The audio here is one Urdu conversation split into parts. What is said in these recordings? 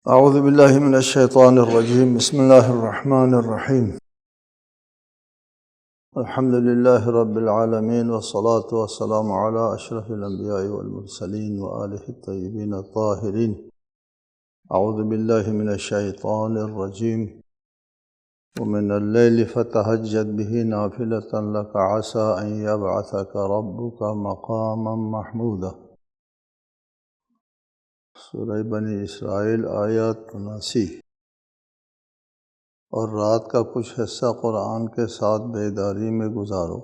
اعوذ باللہ من الشیطان الرجیم بسم اللہ الرحمن الرحیم الحمد للہ رب العالمین والصلاة والسلام علی اشرف الانبیاء والمرسلین وآلہ الطیبین الطاہرین اعوذ باللہ من الشیطان الرجیم ومن اللیل فتہجد بہ نافلۃ لک عسى ان یبعثک ربک مقاما محمودا۔ سورہ بنی اسرائیل آیات 79۔ اور رات کا کچھ حصہ قرآن کے ساتھ بیداری میں گزارو،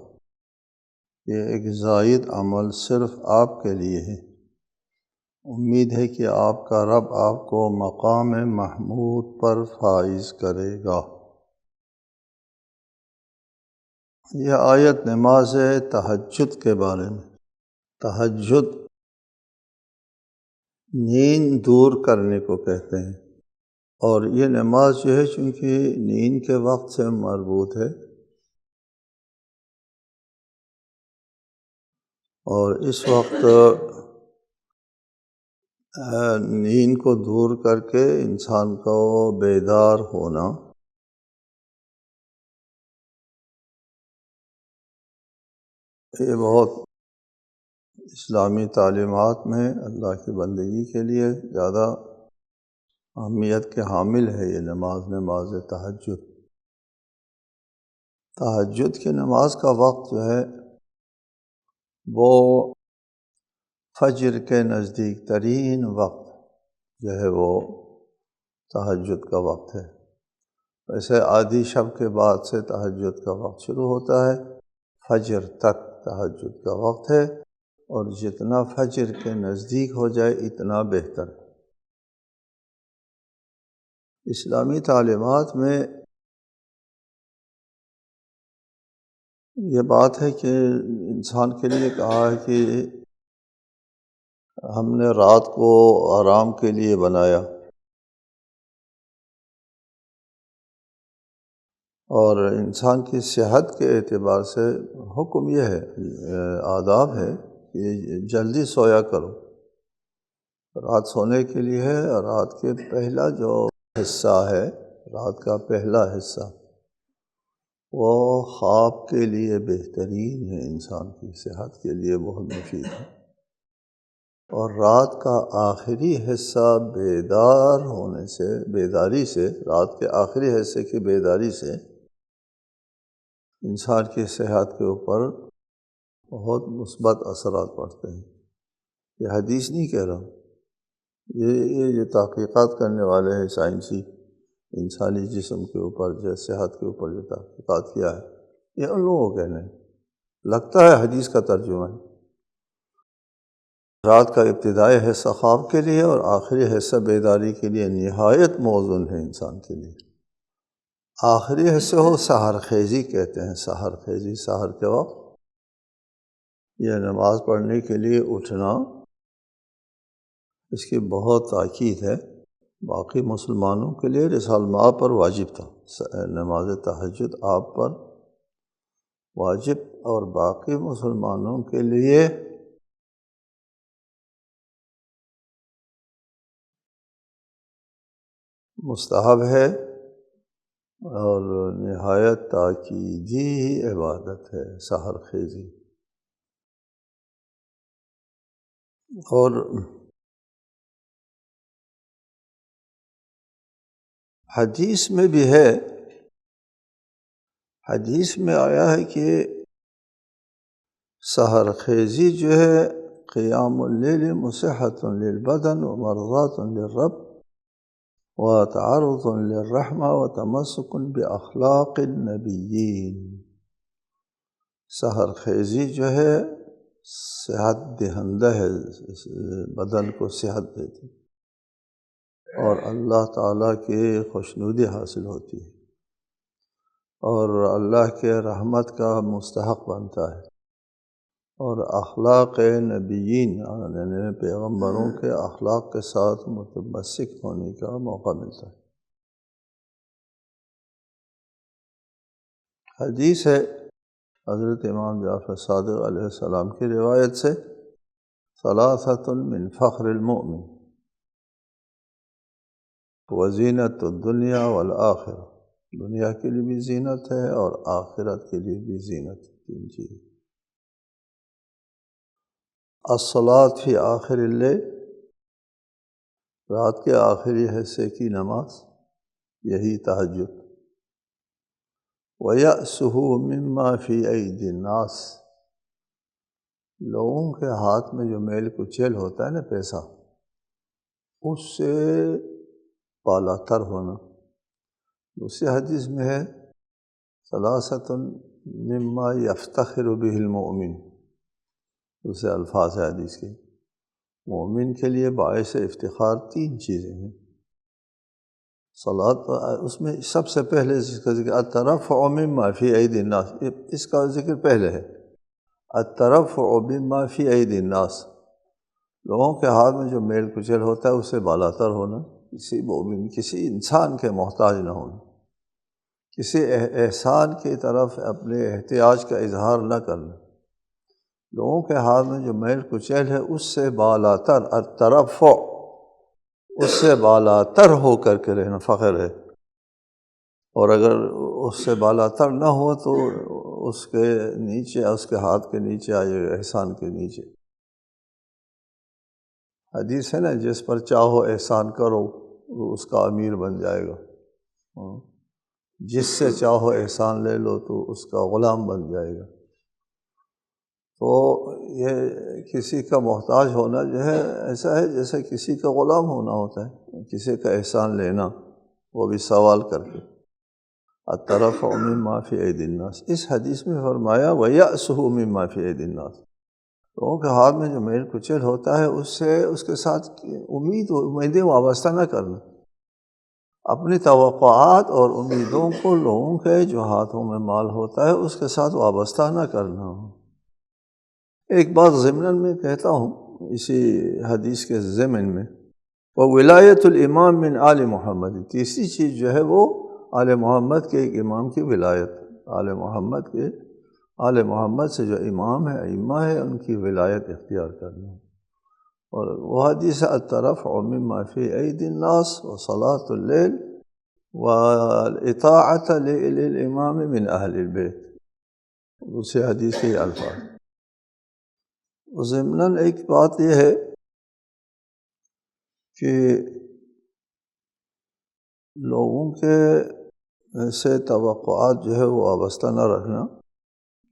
یہ ایک زائد عمل صرف آپ کے لیے ہے۔ امید ہے کہ آپ کا رب آپ کو مقام محمود پر فائز کرے گا۔ یہ آیت نماز تہجد کے بارے میں۔ تہجد نیند دور کرنے کو کہتے ہیں، اور یہ نماز جو ہے چونکہ نیند کے وقت سے مربوط ہے، اور اس وقت نیند کو دور کر کے انسان کو بیدار ہونا یہ بہت اسلامی تعلیمات میں اللہ کی بندگی کے لیے زیادہ اہمیت کے حامل ہے۔ یہ نماز تہجد۔ تہجد کی نماز کا وقت جو ہے وہ فجر کے نزدیک ترین وقت جو ہے وہ تہجد کا وقت ہے۔ ویسے آدھی شب کے بعد سے تہجد کا وقت شروع ہوتا ہے، فجر تک تہجد کا وقت ہے، اور جتنا فجر کے نزدیک ہو جائے اتنا بہتر۔ اسلامی تعلیمات میں یہ بات ہے کہ انسان کے لیے کہا ہے کہ ہم نے رات کو آرام کے لیے بنایا، اور انسان کی صحت کے اعتبار سے حکم یہ ہے، آداب ہے کہ جلدی سویا کرو۔ رات سونے کے لیے ہے، اور رات کے پہلا جو حصہ ہے، رات کا پہلا حصہ وہ خواب کے لیے بہترین ہے، انسان کی صحت کے لیے بہت مفید ہے۔ اور رات کا آخری حصہ بیدار ہونے سے، بیداری سے، رات کے آخری حصے کی بیداری سے انسان کی صحت کے اوپر بہت مثبت اثرات پڑتے ہیں۔ یہ حدیث نہیں کہہ رہا ہوں، یہ تحقیقات کرنے والے ہیں سائنسی، انسانی جسم کے اوپر جو صحت کے اوپر جو تحقیقات کیا ہے، یہ ان لوگوں کو کہنا ہے، لگتا ہے حدیث کا ترجمہ ہے۔ رات کا ابتدائی حصہ خواب کے لیے اور آخری حصہ بیداری کے لیے نہایت موزون ہے انسان کے لیے۔ آخری حصے کو سحر خیزی کہتے ہیں، سحر خیزی، سحر کے وقت یہ نماز پڑھنے کے لیے اٹھنا، اس کی بہت تاکید ہے۔ باقی مسلمانوں کے لیے رسالہ مآب پر واجب تھا، نماز تہجد آپ پر واجب، اور باقی مسلمانوں کے لیے مستحب ہے، اور نہایت تاکیدی عبادت ہے سحر خیزی۔ اور حدیث میں بھی ہے، حدیث میں آیا ہے کہ سحر خیزی جو ہے قیام اللیل مصحۃ للبدن ومرضات للرب وتعرض للرحمہ وتمسک باخلاق النبیین۔ سحر خیزی جو ہے صحت دہندہ ہے، بدن کو صحت دیتی، اور اللہ تعالیٰ کی خوشنودی حاصل ہوتی ہے، اور اللہ کے رحمت کا مستحق بنتا ہے، اور اخلاق نبیین یعنی پیغمبروں کے اخلاق کے ساتھ متمسک ہونے کا موقع ملتا ہے۔ حدیث ہے حضرت امام جعفر صادق علیہ السلام کی روایت سے، ثلاثۃ من فخر المؤمن، وزینت الدنیا والآخرہ، دنیا کے لیے بھی زینت ہے اور آخرت کے لیے بھی زینت ہے، تین چیزیں۔ الصلاۃ فی آخر اللیل، رات کے آخری حصے کی نماز، یہی تہجد۔ وَيَأْسُهُ مِمَّا فِي أَيْدِي النَّاسِ، لوگوں کے ہاتھ میں جو میل کچیل ہوتا ہے نا پیسہ، اس سے بالا تر ہونا۔ دوسری حدیث میں ہے ثلاثۃ مما یفتخر بہ المؤمن، دوسرے الفاظ ہے حدیث کے، مومن کے لیے باعث افتخار تین چیزیں ہیں۔ صلاۃ، اس میں سب سے پہلے جس کا ذکر الترفع مما فی ایدی الناس، اس کا ذکر پہلے ہے، الترفع مما فی ایدی الناس، لوگوں کے ہاتھ میں جو میل کچیل ہوتا ہے اس سے بالا تر ہونا، کسی مومن، کسی انسان کے محتاج نہ ہونا، کسی احسان کی طرف اپنے احتیاج کا اظہار نہ کرنا، لوگوں کے ہاتھ میں جو میل کچیل ہے اس سے بالا تر، الترفع، اس سے بالا تر ہو کر کے رہنا فخر ہے، اور اگر اس سے بالا تر نہ ہو تو اس کے نیچے، اس کے ہاتھ کے نیچے آئے احسان کے نیچے۔ حدیث ہے نا، جس پر چاہو احسان کرو وہ اس کا امیر بن جائے گا، جس سے چاہو احسان لے لو تو اس کا غلام بن جائے گا۔ تو یہ کسی کا محتاج ہونا جو ہے ایسا ہے جیسے کسی کا غلام ہونا ہوتا ہے، کسی کا احسان لینا، وہ بھی سوال کر کے۔ الترفع مما فی ایدی الناس، اس حدیث میں فرمایا وَيَأْسُهُ مما فی ایدی الناس، لوگوں کے ہاتھ میں جو میل کچیل ہوتا ہے اس سے، اس کے ساتھ امیدیں وابستہ نہ کرنا، اپنی توقعات اور امیدوں کو لوگوں کے جو ہاتھوں میں مال ہوتا ہے اس کے ساتھ وابستہ نہ کرنا۔ ایک بات ضمن میں کہتا ہوں اسی حدیث کے ضمن میں، وَوِلَایَةُ الْإِمَامِ مِنْ آلِ محمد، تیسری چیز جو ہے وہ آل محمد کے ایک امام کی ولایت، آل محمد سے جو امام ہے، ائمہ ہے، ان کی ولایت اختیار کرنا۔ اور وہ حدیث الترفع مما فی ایدی الناس وصلاۃ اللیل والاطاعۃ للامام من اہل البیت، دوسری حدیث کے الفاظ۔ ضمناً ایک بات یہ ہے کہ لوگوں کے سے توقعات جو ہے وہ وابستہ نہ رکھنا،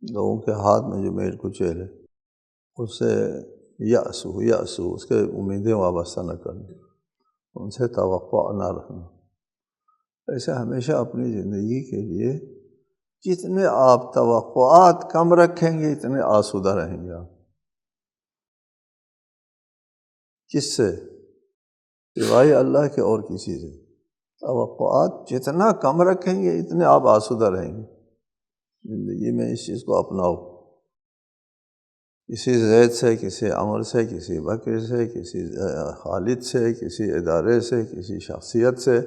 لوگوں کے ہاتھ میں جو میل کچیل ہے اس سے یأس، اس کے امیدیں وابستہ نہ کرنا، ان سے توقع نہ رکھنا۔ ایسے ہمیشہ اپنی زندگی کے لیے جتنے آپ توقعات کم رکھیں گے اتنے آسودہ رہیں گے آپ۔ کس سے؟ سوائے اللہ کے اور کسی سے۔ توقعات جتنا کم رکھیں گے اتنے آپ آسودہ رہیں گے زندگی میں۔ اس چیز کو اپناؤ، کسی زید سے، کسی عمر سے، کسی بکر سے، کسی خالد سے، کسی ادارے سے، کسی شخصیت سے،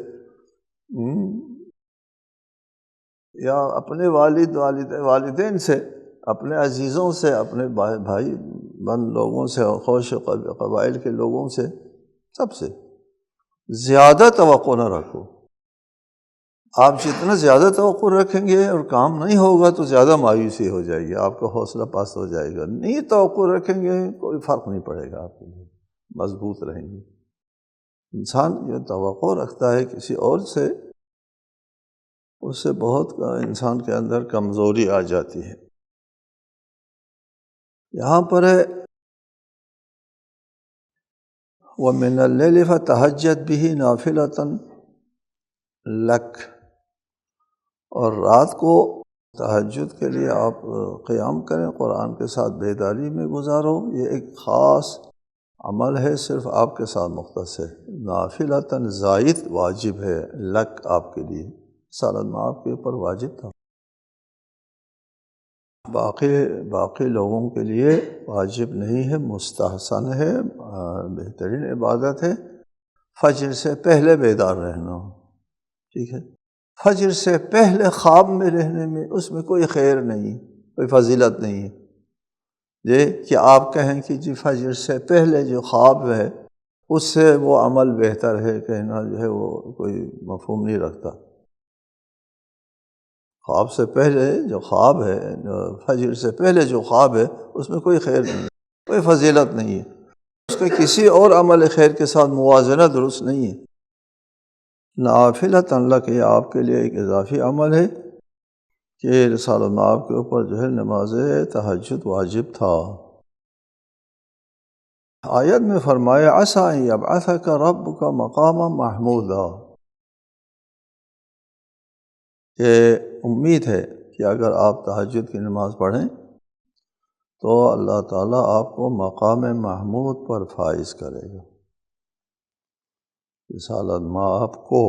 یا اپنے والدین سے، اپنے عزیزوں سے، اپنے بھائی بند لوگوں سے، خوش قبائل کے لوگوں سے، سب سے زیادہ توقع نہ رکھو۔ آپ جتنا زیادہ توقع رکھیں گے اور کام نہیں ہوگا تو زیادہ مایوسی ہو جائے گی، آپ کا حوصلہ پست ہو جائے گا۔ نہیں توقع رکھیں گے کوئی فرق نہیں پڑے گا آپ کے لیے، مضبوط رہیں گے۔ انسان جو توقع رکھتا ہے کسی اور سے، اس سے بہت انسان کے اندر کمزوری آ جاتی ہے۔ یہاں پر ہے وَمِنَ اللَّيْلِ فَتَہَجَّدْ بِهِ نَافِلَةً لَكَ، اور رات کو تہجد کے لیے آپ قیام کریں، قرآن کے ساتھ بیداری میں گزارو، یہ ایک خاص عمل ہے، صرف آپ کے ساتھ مختص ہے۔ نافلۃً زائد واجب ہے، لک آپ کے لیے، سالن میں آپ کے اوپر واجب تھا، باقی لوگوں کے لیے واجب نہیں ہے، مستحسن ہے، بہترین عبادت ہے۔ فجر سے پہلے بیدار رہنا، ٹھیک ہے؟ فجر سے پہلے خواب میں رہنے میں اس میں کوئی خیر نہیں، کوئی فضیلت نہیں ہے۔ یہ کہ آپ کہیں کہ جی فجر سے پہلے جو خواب ہے اس سے وہ عمل بہتر ہے کہنا جو ہے وہ کوئی مفہوم نہیں رکھتا۔ خواب سے پہلے جو خواب ہے، جو فجر سے پہلے جو خواب ہے، اس میں کوئی خیر نہیں ہے، کوئی فضیلت نہیں ہے، اس کے کسی اور عمل خیر کے ساتھ موازنہ درست نہیں ہے۔ نافلۃ لک، یہ آپ کے لیے ایک اضافی عمل ہے کہ رسالۃ آپ کے اوپر جو ہے نماز تہجد واجب تھا۔ آیت میں فرمایا عسیٰ ان یبعثک ربک مقاما محمودا، کہ امید ہے کہ اگر آپ تہجد کی نماز پڑھیں تو اللہ تعالیٰ آپ کو مقام محمود پر فائز کرے گا۔ رسالۃ آپ کو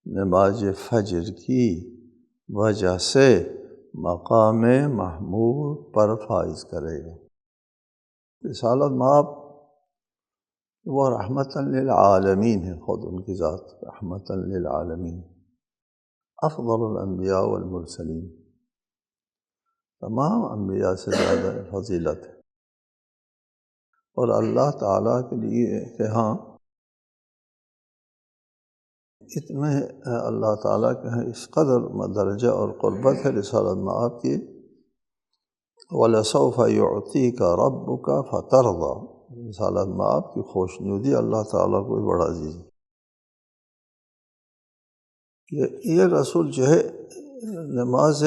نماز فجر کی وجہ سے مقام محمود پر فائز کرے گا۔ رسالۃ مآب وہ رحمۃ للعالمین ہے، خود ان کی ذات رحمۃ للعالمین، افضل الانبیاء والمرسلین، تمام انبیاء سے زیادہ فضیلت ہے۔ اور اللہ تعالیٰ کے لیے کہ ہاں اتنے اللہ تعالیٰ کے ہاں اس قدر درجہ اور قربت ہے رسالت مآب کی، وَلَسَوْفَ يُعْطِيكَ رَبُّكَ فَتَرْضَىٰ، رسالت مآب کی خوشنودی اللہ تعالیٰ کو بڑا عزیز ہے۔ یہ رسول جو ہے نماز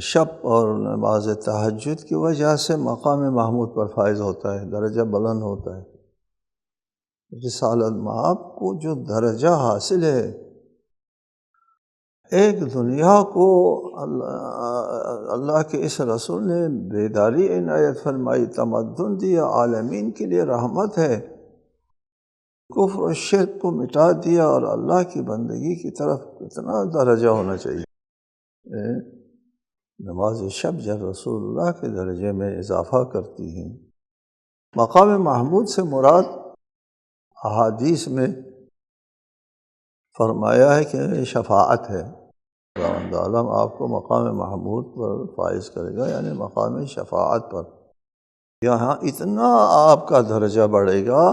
شب اور نماز تہجد کی وجہ سے مقام محمود پر فائز ہوتا ہے، درجہ بلند ہوتا ہے۔ رسالت مآب کو جو درجہ حاصل ہے، ایک دنیا کو اللہ کے اس رسول نے بیداری عنایت فرمائی، تمدن دیا، عالمین کے لیے رحمت ہے، کفر و شرک کو مٹا دیا، اور اللہ کی بندگی کی طرف کتنا درجہ ہونا چاہیے۔ نماز شب جب رسول اللہ کے درجے میں اضافہ کرتی ہیں۔ مقام محمود سے مراد احادیث میں فرمایا ہے کہ شفاعت ہے، خداوند عالم آپ کو مقام محمود پر فائز کرے گا، یعنی مقام شفاعت پر۔ یہاں اتنا آپ کا درجہ بڑھے گا،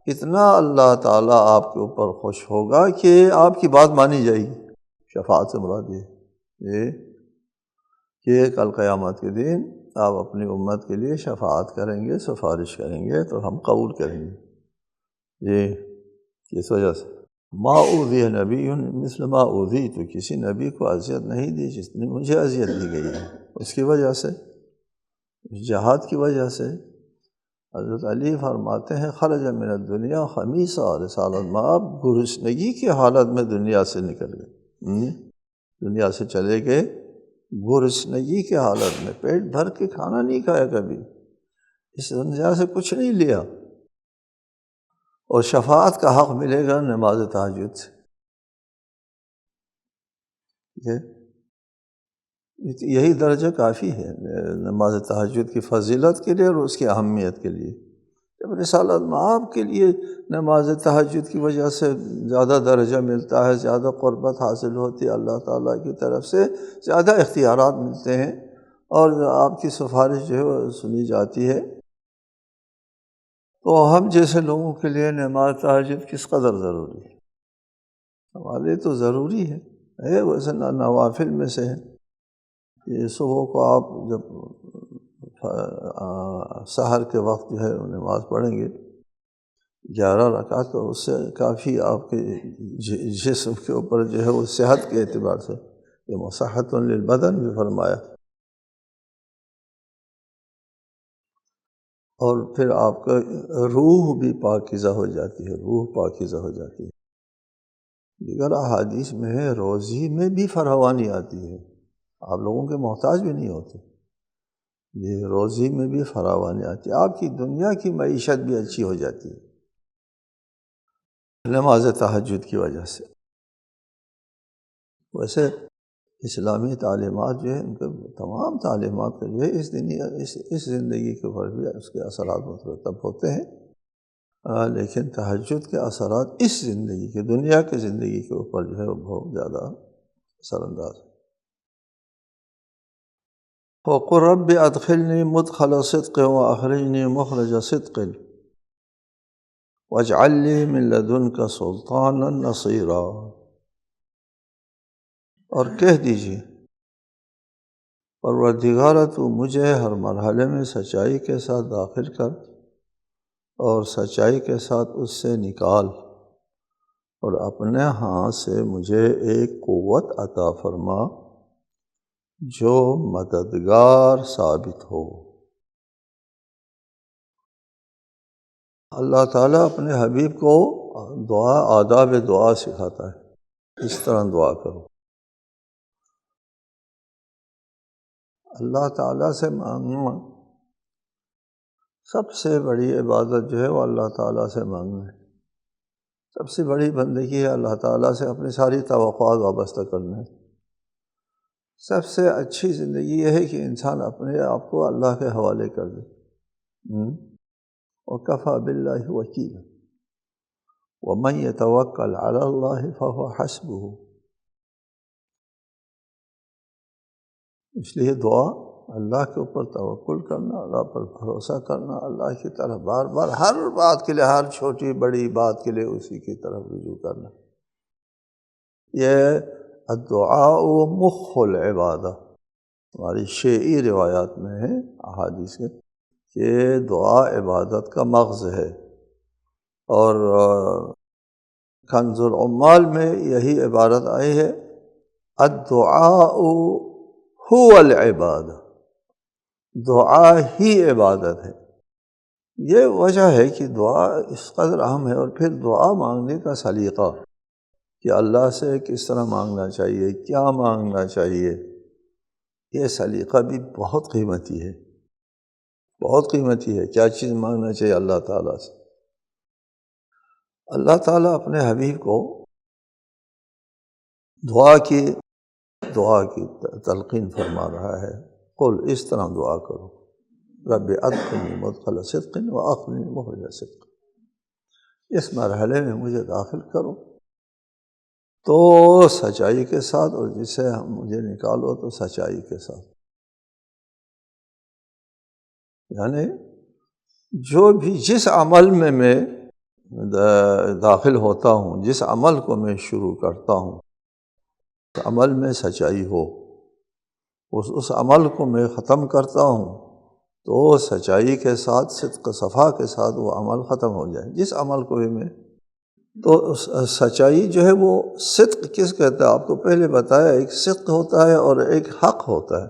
اتنا اللہ تعالیٰ آپ کے اوپر خوش ہوگا کہ آپ کی بات مانی جائے گی۔ شفاعت سے مراد یہ کہ کل قیامت کے دن آپ اپنی امت کے لیے شفاعت کریں گے، سفارش کریں گے تو ہم قبول کریں گے۔ کس وجہ سے ما اوذی نبی مثل ما اوذی، تو کسی نبی کو اذیت نہیں دی جس نے مجھے اذیت دی گئی ہے۔ اس کی وجہ سے، جہاد کی وجہ سے حضرت علی فرماتے ہیں خرج من الدنیا خمیسہ، رسالت مآب گرسنگی کی حالت میں دنیا سے نکل گئے، دنیا سے چلے گئے گرسنگی کی حالت میں، پیٹ بھر کے کھانا نہیں کھایا کبھی، اس دنیا سے کچھ نہیں لیا، اور شفاعت کا حق ملے گا نماز تہجد سے۔ یہی درجہ کافی ہے نماز تہجد کی فضیلت کے لیے اور اس کی اہمیت کے لیے۔ جب رسالت مآب کے لیے نماز تہجد کی وجہ سے زیادہ درجہ ملتا ہے، زیادہ قربت حاصل ہوتی ہے اللہ تعالیٰ کی طرف سے، زیادہ اختیارات ملتے ہیں، اور آپ کی سفارش جو ہے وہ سنی جاتی ہے، تو ہم جیسے لوگوں کے لیے نماز تہجد کس قدر ضروری ہے؟ ہمارے لیے تو ضروری ہے، ویسے نوافل میں سے ہے۔ یہ صبح کو آپ جب سحر کے وقت جو ہے نماز پڑھیں گے 11 رکعت، تو اس سے کافی آپ کے جسم کے اوپر جو ہے وہ صحت کے اعتبار سے، یہ مصحۃ للبدن بھی فرمایا، اور پھر آپ کا روح بھی پاکیزہ ہو جاتی ہے، روح پاکیزہ ہو جاتی ہے۔ دیگر احادیث میں ہے روزی میں بھی فراوانی آتی ہے، آپ لوگوں کے محتاج بھی نہیں ہوتے، یہ روزی میں بھی فراوانی آتی ہے، آپ کی دنیا کی معیشت بھی اچھی ہو جاتی ہے نماز تہجد کی وجہ سے۔ ویسے اسلامی تعلیمات جو ہے ان کے تمام تعلیمات کا جو ہے اس زندگی کے اوپر بھی اس کے اثرات مترتب ہوتے ہیں، لیکن تہجد کے اثرات اس زندگی کے، دنیا کے زندگی کے اوپر جو ہے وہ بہت زیادہ اثر انداز ہے۔ وقل رب ادخلنی مدخل صدق واخرجنی مخرج صدق واجعل لی من لدنک سلطانا نصیرا۔ اور کہہ دیجیے پروردگارا تو مجھے ہر مرحلے میں سچائی کے ساتھ داخل کر اور سچائی کے ساتھ اس سے نکال، اور اپنے ہاتھ سے مجھے ایک قوت عطا فرما جو مددگار ثابت ہو۔ اللہ تعالیٰ اپنے حبیب کو دعا، آداب دعا سکھاتا ہے، اس طرح دعا کرو۔ اللہ تعالیٰ سے مانگنا سب سے بڑی عبادت جو ہے وہ اللہ تعالیٰ سے مانگنا ہے۔ سب سے بڑی بندگی ہے اللہ تعالیٰ سے اپنی ساری توقعات وابستہ کرنا ہے۔ سب سے اچھی زندگی یہ ہے کہ انسان اپنے آپ کو اللہ کے حوالے کر دے۔ وَكَفَى بِاللَّهِ وَكِيلًا وَمَن يَتَوَكَّلْ عَلَى اللَّهِ فَهُوَ حَسْبُهُ۔ اس لیے دعا اللہ کے اوپر توکل کرنا، اللہ پر بھروسہ کرنا، اللہ کی طرف بار بار ہر بات کے لیے، ہر چھوٹی بڑی بات کے لیے اسی کی طرف رجوع کرنا۔ یہ الدعاء مخ العبادہ، ہماری شیعی روایات میں ہے، احادیث کے، کہ دعا عبادت کا مغز ہے۔ اور کنز العمال میں یہی عبارت آئی ہے، الدعاء هو العبادہ، دعا ہی عبادت ہے۔ یہ وجہ ہے کہ دعا اس قدر اہم ہے، اور پھر دعا مانگنے کا سلیقہ کہ اللہ سے کس طرح مانگنا چاہیے، کیا مانگنا چاہیے، یہ سلیقہ بھی بہت قیمتی ہے، بہت قیمتی ہے۔ کیا چیز مانگنا چاہیے اللہ تعالیٰ سے؟ اللہ تعالیٰ اپنے حبیب کو دعا کی تلقین فرما رہا ہے، قل، اس طرح دعا کرو، رب ادخلنی مدخل صدق واخرجنی مخرج صدق، اس مرحلے میں مجھے داخل کرو تو سچائی کے ساتھ، اور جس سے مجھے نکالو تو سچائی کے ساتھ۔ یعنی جو بھی جس عمل میں داخل ہوتا ہوں، جس عمل کو میں شروع کرتا ہوں، عمل میں سچائی ہو، اس عمل کو میں ختم کرتا ہوں تو سچائی کے ساتھ، صدق صفا کے ساتھ وہ عمل ختم ہو جائے، جس عمل کو بھی میں۔ تو سچائی جو ہے وہ صدق کس کہتا ہے؟ آپ کو پہلے بتایا، ایک صدق ہوتا ہے اور ایک حق ہوتا ہے۔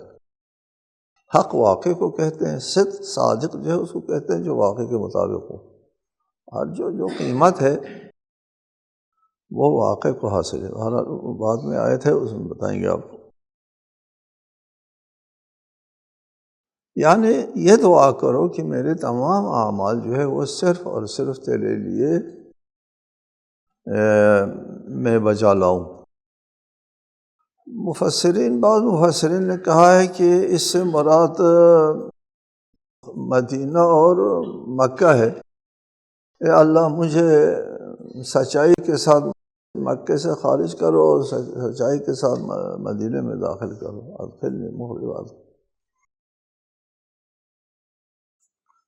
حق واقع کو کہتے ہیں، صدق صادق جو ہے اس کو کہتے ہیں جو واقع کے مطابق ہو، اور جو قیمت ہے وہ واقع کو حاصل ہے۔ بعد میں آئے تھے، اس میں بتائیں گے آپ کو۔ یعنی یہ دعا کرو کہ میرے تمام اعمال جو ہے وہ صرف اور صرف تیرے لیے میں بجا لاؤں۔ بعض مفسرین نے کہا ہے کہ اس سے مراد مدینہ اور مکہ ہے۔ اے اللہ، مجھے سچائی کے ساتھ مکہ سے خارج کرو اور سچائی کے ساتھ مدینہ میں داخل کرو، ادخلنی مخرج،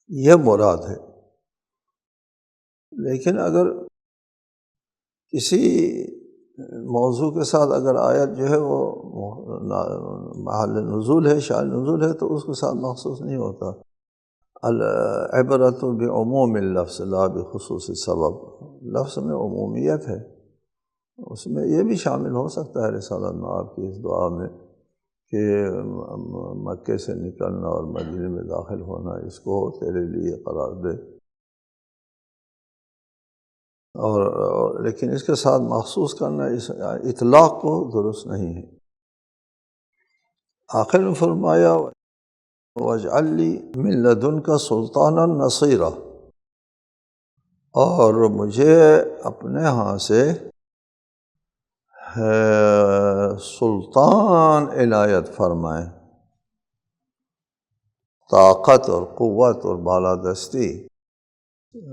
یہ مراد ہے۔ لیکن اگر کسی موضوع کے ساتھ اگر آیت جو ہے وہ محل نزول ہے، شان نزول ہے، تو اس کے ساتھ مخصوص نہیں ہوتا۔ العبرۃ بعموم اللفظ لا بخصوص السبب، لفظ میں عمومیت ہے، اس میں یہ بھی شامل ہو سکتا ہے رسالۃ میں آپ کی اس دعا میں کہ مکے سے نکلنا اور مدینے میں داخل ہونا، اس کو تیرے لیے قرار دے، اور لیکن اس کے ساتھ مخصوص کرنا، اس اطلاق کو درست نہیں ہے۔ آخر میں فرمایا وَاجْعَلْ لِي مِن لَّدُنْكَ سُلْطَانًا نَصِيرًا، اور مجھے اپنے ہاں سے سلطان عنایت فرمائے، طاقت اور قوت اور بالادستی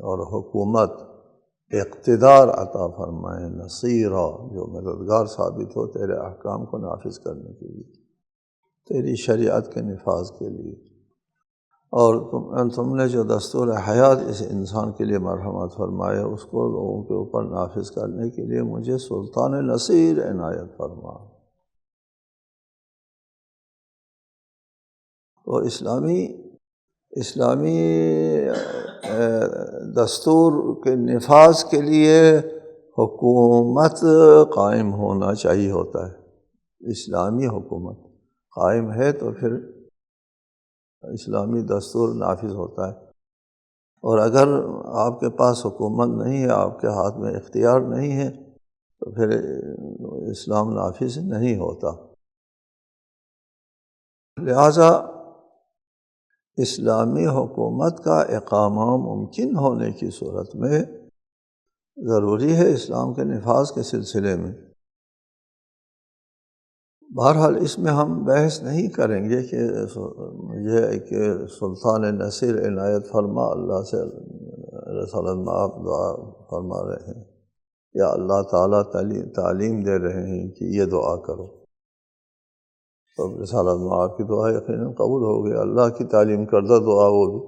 اور حکومت، اقتدار عطا فرمائے، نصیرا، جو مددگار ثابت ہو تیرے احکام کو نافذ کرنے کے لیے۔ تیری شریعت کے نفاذ کے لیے، اور تم نے جو دستور حیات اس انسان کے لیے مرحمت فرمایا اس کو لوگوں کے اوپر نافذ کرنے کے لیے مجھے سلطان نصیر عنایت فرما۔ تو اسلامی دستور کے نفاذ کے لیے حکومت قائم ہونا چاہیے ہوتا ہے۔ اسلامی حکومت قائم ہے تو پھر اسلامی دستور نافذ ہوتا ہے، اور اگر آپ کے پاس حکومت نہیں ہے، آپ کے ہاتھ میں اختیار نہیں ہے، تو پھر اسلام نافذ نہیں ہوتا۔ لہذا اسلامی حکومت کا اقامہ ممکن ہونے کی صورت میں ضروری ہے اسلام کے نفاذ کے سلسلے میں۔ بہرحال اس میں ہم بحث نہیں کریں گے کہ یہ ہے کہ سلطان نصیر عنایت فرما، اللہ سے رسول اللہ آپ دعا فرما رہے ہیں یا اللہ تعالیٰ تعلیم دے رہے ہیں کہ یہ دعا کرو، تو رسول اللہ آپ کی دعا یقیناً قبول ہوگی، اللہ کی تعلیم کردہ دعا وہ بھی۔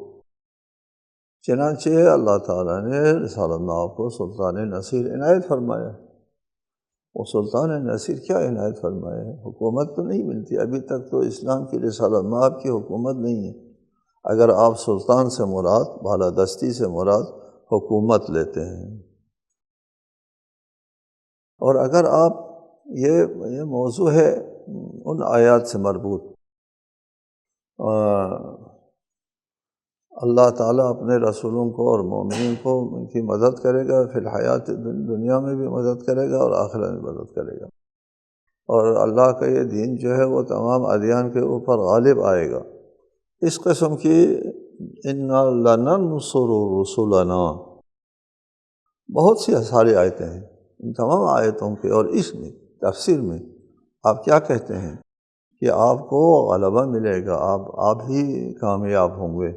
چنانچہ اللہ تعالیٰ نے رسول اللہ کو سلطان نصیر عنایت فرمایا۔ وہ سلطان نصیر کیا عنایت فرمایا ہے؟ حکومت تو نہیں ملتی ابھی تک، تو اسلام کی رسالت مآب کی حکومت نہیں ہے۔ اگر آپ سلطان سے مراد، بالادستی سے مراد حکومت لیتے ہیں، اور اگر آپ یہ موضوع ہے ان آیات سے مربوط، اللہ تعالیٰ اپنے رسولوں کو اور مومنین کو ان کی مدد کرے گا، فی الحیات دنیا میں بھی مدد کرے گا اور آخرت میں مدد کرے گا، اور اللہ کا یہ دین جو ہے وہ تمام ادیان کے اوپر غالب آئے گا۔ اس قسم کی اِنَّا لَنَنْصُرُ رُسُلَنَا بہت سی ساری آیتیں ہیں، ان تمام آیتوں کے اور اس میں تفسیر میں آپ کیا کہتے ہیں کہ آپ کو غلبہ ملے گا، آپ ہی کامیاب ہوں گے۔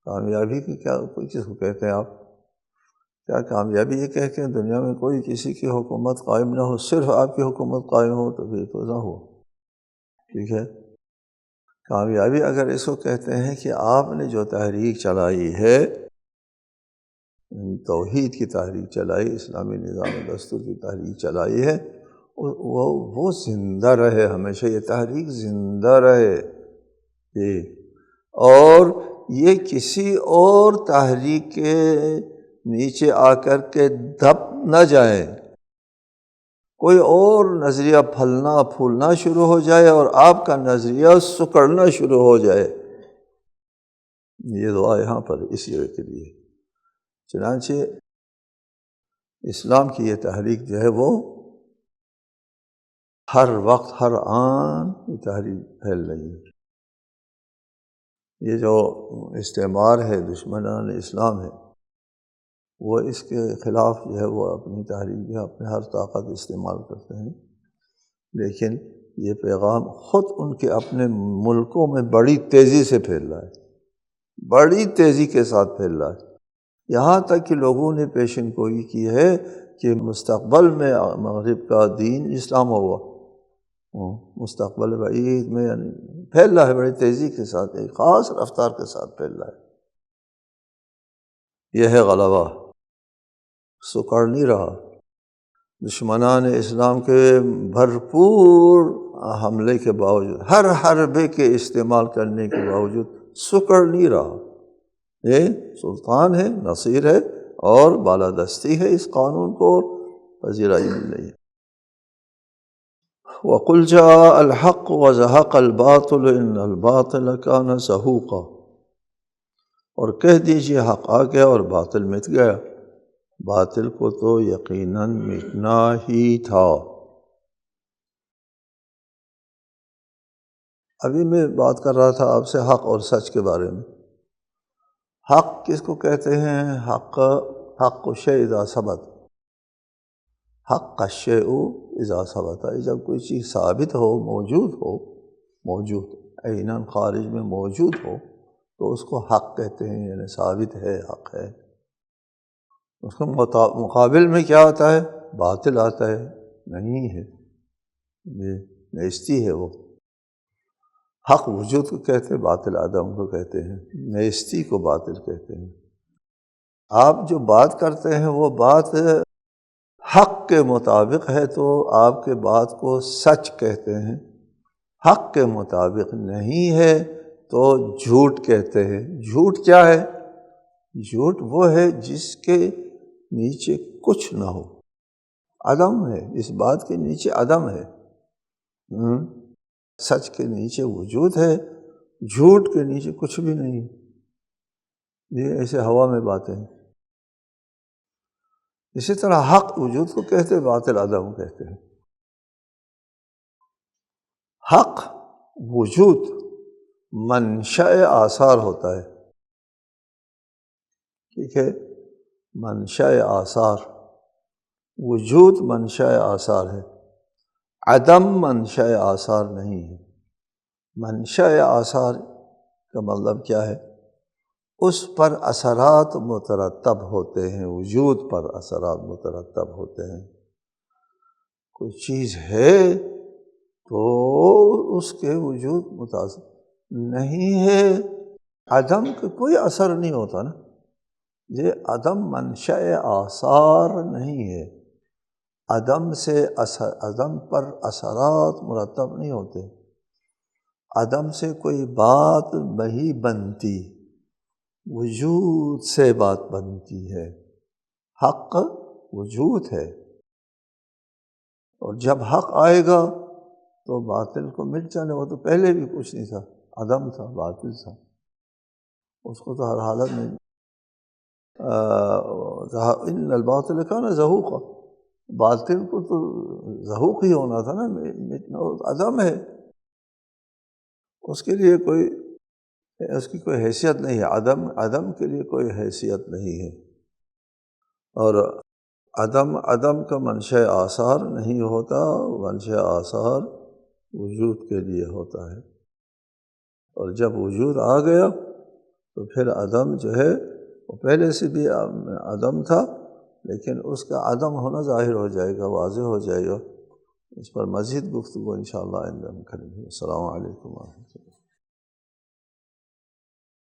کامیابی کی کیا کوئی چیز کو کہتے ہیں آپ؟ کیا کامیابی یہ کہتے ہیں دنیا میں کوئی کسی کی حکومت قائم نہ ہو، صرف آپ کی حکومت قائم ہو تو پھر تو نہ ہو، ٹھیک ہے؟ کامیابی اگر اس کو کہتے ہیں کہ آپ نے جو تحریک چلائی ہے، توحید کی تحریک چلائی، اسلامی نظام و دستور کی تحریک چلائی ہے، وہ زندہ رہے، ہمیشہ یہ تحریک زندہ رہے، اور یہ کسی اور تحریک کے نیچے آ کر کے دب نہ جائے، کوئی اور نظریہ پھلنا پھولنا شروع ہو جائے اور آپ کا نظریہ سکڑنا شروع ہو جائے۔ یہ دعا یہاں پر اس لیے کے لیے، چنانچہ اسلام کی یہ تحریک جو ہے وہ ہر وقت ہر آن یہ تحریک پھیل رہی ہے۔ یہ جو استعمار ہے، دشمنان اسلام ہے، وہ اس کے خلاف جو ہے وہ اپنی تحریک ہے، اپنے ہر طاقت استعمال کرتے ہیں، لیکن یہ پیغام خود ان کے اپنے ملکوں میں بڑی تیزی سے پھیل رہا ہے، بڑی تیزی کے ساتھ پھیل رہا ہے، یہاں تک کہ لوگوں نے پیشن گوئی کی ہے کہ مستقبل میں مغرب کا دین اسلام ہوگا، مستقبل بعید میں، یعنی پھیل رہا ہے بڑی تیزی کے ساتھ، ایک خاص رفتار کے ساتھ پھیل رہا ہے۔ یہ ہے غلبہ، سکڑ نہیں رہا، دشمنان اسلام کے بھرپور حملے کے باوجود، ہر حربے کے استعمال کرنے کے باوجود سکڑ نہیں رہا۔ یہ سلطان ہے، نصیر ہے، اور بالادستی ہے، اس قانون کو پذیرائی مل رہی ہے۔ وَقُلْ جَاءَ الْحَقُّ وَزَهَقَ الْبَاطِلُ إِنَّ الْبَاطِلَ كَانَ زَهُوقًا، اور کہہ دیجئے حق آ گیا اور باطل مٹ گیا، باطل کو تو یقیناً مٹنا ہی تھا۔ ابھی میں بات کر رہا تھا آپ سے حق اور سچ کے بارے میں۔ حق کس کو کہتے ہیں؟ حق الشیء اذا ثبت، حق الشیء اذا ثبت، جب کوئی چیز ثابت ہو، موجود عیناً خارج میں موجود ہو تو اس کو حق کہتے ہیں، یعنی ثابت ہے، حق ہے۔ اس کو مقابل میں کیا آتا ہے؟ باطل آتا ہے، نہیں ہے، یہ نیستی ہے وہ۔ حق وجود کو کہتے ہیں، باطل عدم کو کہتے ہیں، نیستی کو باطل کہتے ہیں۔ آپ جو بات کرتے ہیں وہ بات حق کے مطابق ہے تو آپ کے بات کو سچ کہتے ہیں، حق کے مطابق نہیں ہے تو جھوٹ کہتے ہیں۔ جھوٹ کیا ہے؟ جھوٹ وہ ہے جس کے نیچے کچھ نہ ہو، عدم ہے، اس بات کے نیچے عدم ہے۔ سچ کے نیچے وجود ہے، جھوٹ کے نیچے کچھ بھی نہیں۔ یہ ایسے ہوا میں باتیں ہیں۔ اسی طرح حق وجود کو کہتے ہیں، باطل عدم کہتے ہیں۔ حق وجود منشأ آثار ہوتا ہے، ٹھیک ہے، منشأ آثار، وجود منشأ آثار ہے، عدم منشأ آثار نہیں ہے۔ منشأ آثار کا مطلب کیا ہے؟ اس پر اثرات مترتب ہوتے ہیں، وجود پر اثرات مترتب ہوتے ہیں۔ کوئی چیز ہے تو اس کے وجود متاثر نہیں ہے، عدم کا کوئی اثر نہیں ہوتا نا۔ یہ عدم منشأ آثار نہیں ہے، عدم سے عدم پر اثرات مرتب نہیں ہوتے، عدم سے کوئی بات نہیں بنتی، وجود سے بات بنتی ہے۔ حق وجود ہے، اور جب حق آئے گا تو باطل کو مٹ جانے، وہ تو پہلے بھی کچھ نہیں تھا، عدم تھا، باطل تھا، اس کو تو ہر حالت میں ان الباطل کان زہوقا، باطل کو تو زہوق ہی ہونا تھا نا، مٹنا عدم ہے، اس کے لیے اس کی کوئی حیثیت نہیں ہے، عدم کے لیے کوئی حیثیت نہیں ہے۔ اور عدم کا منشأ آثار نہیں ہوتا، منشأ آثار وجود کے لیے ہوتا ہے، اور جب وجود آ گیا تو پھر عدم جو ہے وہ پہلے سے بھی عدم تھا، لیکن اس کا عدم ہونا ظاہر ہو جائے گا، واضح ہو جائے گا۔ اس پر مزید گفتگو انشاءاللہ آئندہ ہم کریں گے۔ السلام علیکم ورحمۃ اللہ۔